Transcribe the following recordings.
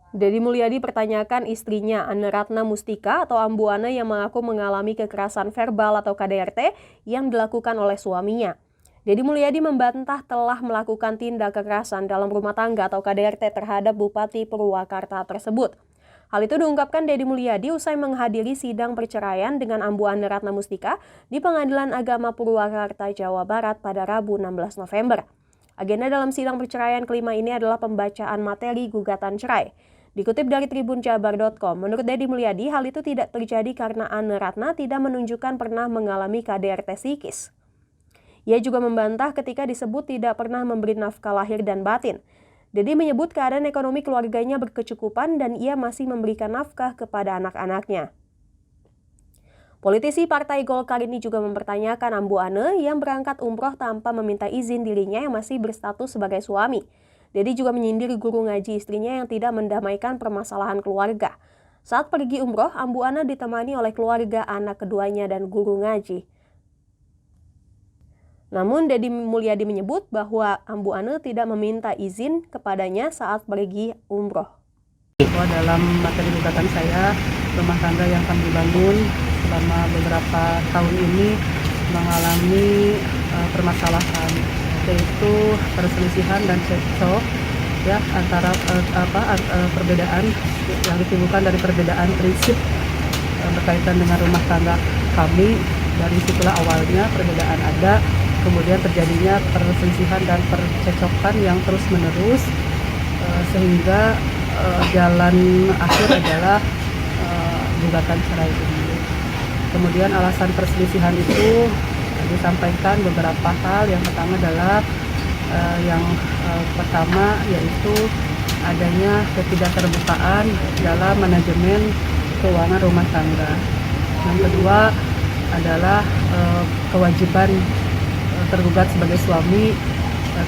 Deddy Mulyadi pertanyakan istrinya Ane Ratna Mustika atau Ambu Ane yang mengaku mengalami kekerasan verbal atau KDRT yang dilakukan oleh suaminya. Deddy Mulyadi membantah telah melakukan tindak kekerasan dalam rumah tangga atau KDRT terhadap Bupati Purwakarta tersebut. Hal itu diungkapkan Deddy Mulyadi usai menghadiri sidang perceraian dengan Ambu Ane Ratna Mustika di Pengadilan Agama Purwakarta, Jawa Barat pada Rabu 16 November. Agenda dalam sidang perceraian kelima ini adalah pembacaan materi gugatan cerai. Dikutip dari tribunjabar.com, menurut Deddy Mulyadi, hal itu tidak terjadi karena Ane Ratna tidak menunjukkan pernah mengalami KDRT psikis. Ia juga membantah ketika disebut tidak pernah memberi nafkah lahir dan batin. Deddy menyebut keadaan ekonomi keluarganya berkecukupan dan ia masih memberikan nafkah kepada anak-anaknya. Politisi Partai Golkar ini juga mempertanyakan Ambu Ane yang berangkat umroh tanpa meminta izin dirinya yang masih berstatus sebagai suami. Deddy juga menyindir guru ngaji istrinya yang tidak mendamaikan permasalahan keluarga. Saat pergi umroh, Ambu Ane ditemani oleh keluarga, anak keduanya, dan guru ngaji. Namun Deddy Mulyadi menyebut bahwa Ambu Ane tidak meminta izin kepadanya saat pergi umroh. Dalam materi gugatan saya, rumah tangga yang kami bangun selama beberapa tahun ini mengalami permasalahan, yaitu perselisihan dan cekcok ya antara perbedaan yang ditimbulkan dari perbedaan prinsip berkaitan dengan rumah tangga kami. Dari situlah awalnya perbedaan ada, kemudian terjadinya perselisihan dan percekcokan yang terus menerus sehingga jalan akhir adalah gugatan cerai ini. Kemudian alasan perselisihan itu disampaikan beberapa hal. Yang pertama adalah pertama yaitu adanya ketidakterbukaan dalam manajemen keuangan rumah tangga. Yang kedua adalah kewajiban tergugat sebagai suami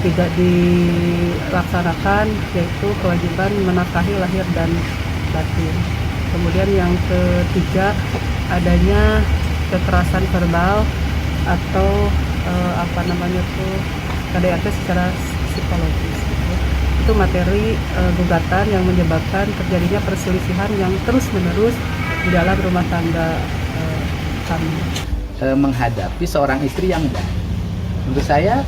tidak dilaksanakan, yaitu kewajiban menafkahi lahir dan batin. Kemudian yang ketiga adanya kekerasan verbal atau KDRT secara psikologis. Itu materi gugatan yang menyebabkan terjadinya perselisihan yang terus menerus di dalam rumah tangga kami. Menghadapi seorang istri yang baik, menurut saya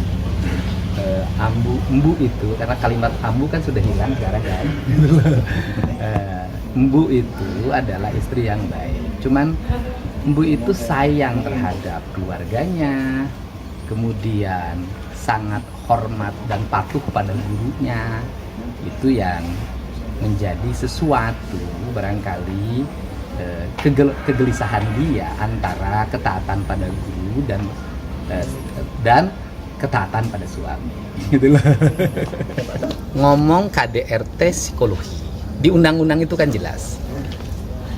embu itu, karena kalimat ambu kan sudah hilang sekarang kan. Embu itu adalah istri yang baik. Cuman embu itu sayang terhadap keluarganya, kemudian sangat hormat dan patuh pada gurunya. Itu yang menjadi sesuatu barangkali kegelisahan dia antara ketaatan pada guru dan ketaatan pada suami. Gitu loh. Ngomong KDRT psikologi di undang-undang itu kan jelas.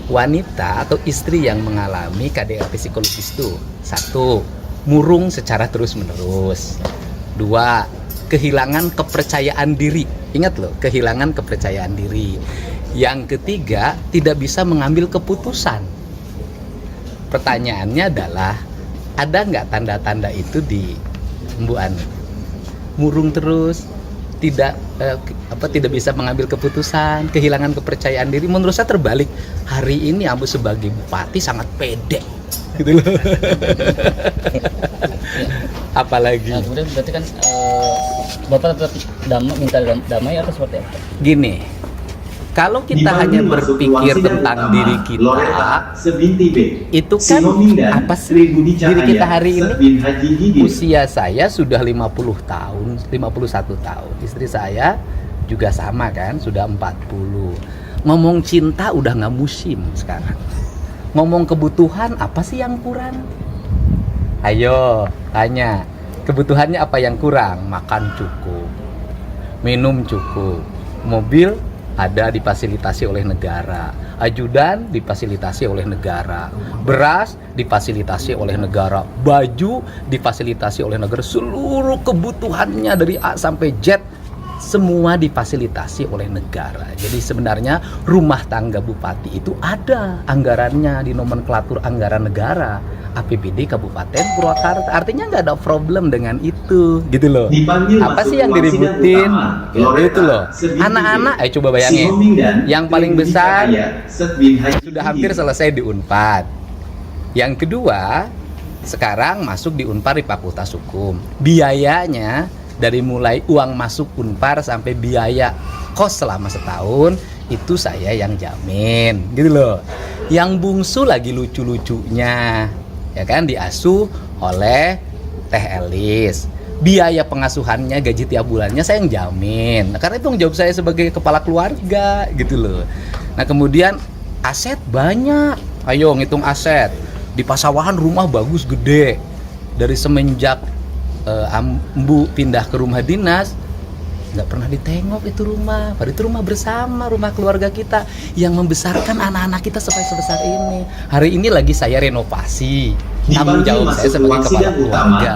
Wanita atau istri yang mengalami KDRT psikologis itu, 1, murung secara terus-menerus. 2, kehilangan kepercayaan diri. Ingat loh, kehilangan kepercayaan diri. Yang ketiga, tidak bisa mengambil keputusan. Pertanyaannya adalah, ada nggak tanda-tanda itu di Ambu Ane? Murung terus, tidak bisa mengambil keputusan, kehilangan kepercayaan diri. Menurut saya terbalik. Hari ini Ambu sebagai bupati sangat pede, gitu loh. Apalagi. Nah, kemudian berarti kan Bapak tetap minta damai atau seperti apa? Gini, kalau kita hanya berpikir tentang diri kita, itu kan apa sih diri kita hari ini? Usia saya sudah 50 tahun, 51 tahun. Istri saya juga sama kan, sudah 40. Ngomong cinta udah nggak musim sekarang. Ngomong kebutuhan, apa sih yang kurang? Ayo, tanya. Kebutuhannya apa yang kurang? Makan cukup, minum cukup, mobil ada difasilitasi oleh negara, ajudan difasilitasi oleh negara, beras difasilitasi oleh negara, baju difasilitasi oleh negara, seluruh kebutuhannya dari A sampai Z semua difasilitasi oleh negara. Jadi sebenarnya rumah tangga bupati itu ada anggarannya di nomenklatur anggaran negara APBD Kabupaten Purwakarta. Artinya nggak ada problem dengan itu, gitu loh. Apa sih yang diributin? Ya, itu loh. Anak-anak, coba bayangin, yang paling besar sudah hampir selesai di Unpad. Yang kedua, sekarang masuk di Unpar di Fakultas Hukum. Biayanya dari mulai uang masuk Unpar sampai biaya kos selama setahun itu saya yang jamin, gitu loh. Yang bungsu lagi lucu-lucunya, ya kan, diasuh oleh Teh Elis. Biaya pengasuhannya, gaji tiap bulannya saya yang jamin. Nah, karena itu tanggung jawab saya sebagai kepala keluarga, gitu loh. Nah, kemudian aset banyak. Ayo ngitung aset. Di Pasawahan rumah bagus gede. Dari semenjak Ambu pindah ke rumah dinas, nggak pernah ditengok itu rumah. Padahal itu rumah bersama, rumah keluarga kita yang membesarkan anak-anak kita sampai sebesar ini. Hari ini lagi saya renovasi. Tanggung jawab saya sebagai kepala keluarga.